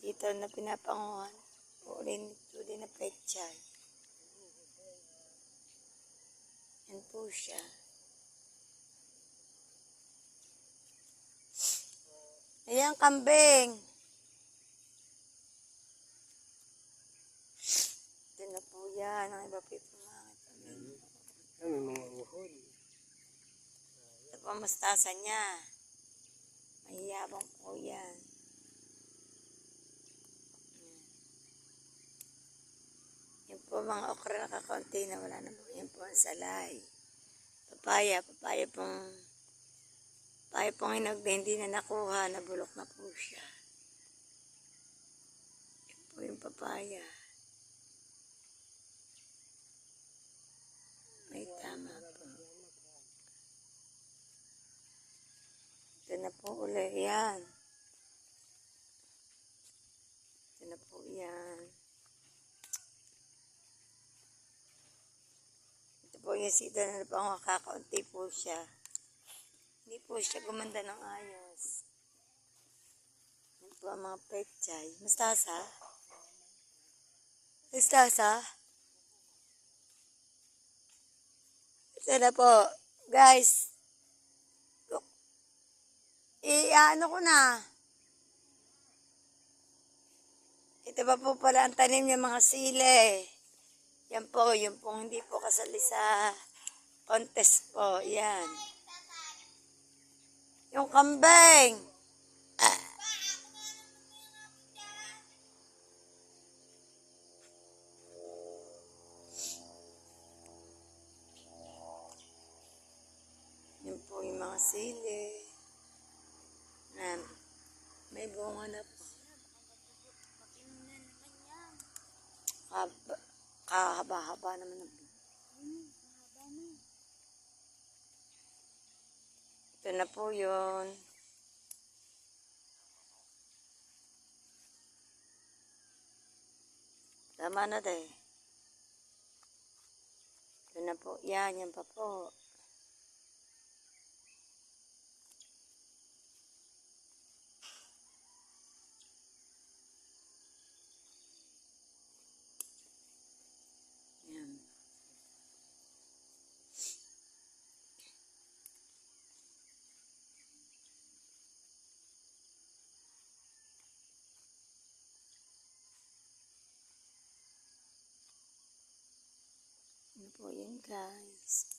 Ito na pinapanguhan. Uli na pechay. Yan po siya. Ayan, kambing. Ito na po yan. Ang iba po yung pumangit. Ano mga uhod? Ito po ang mustasa niya. Mahiyabang po yan. Yan po mga okra na kakaunti na wala na po. Yan po ang salay. Papaya pong hinog na hindi na nakuha, nabulok na po siya. Yan po yung papaya. May tama po. Ito na po ulit yan. Ito na po yan. Ito po yung sida na pang kakaunti po siya. Hindi po siya gumanda ng ayos. Yan po ang mga pechay. Mustasa? Mustasa? Ito na po. Guys. Ano ko na. Ito ba po pala ang tanim ng mga sili. Yan po. Yung po hindi po kasali sa contest po. Yan. Yung kambing. Yan po yung mga sili. May bunga na po. Kahaba-haba naman na po. Ito na po yun. Tama na tayo. Ito na po. Yan pa po. Yan. Ano po yan, guys?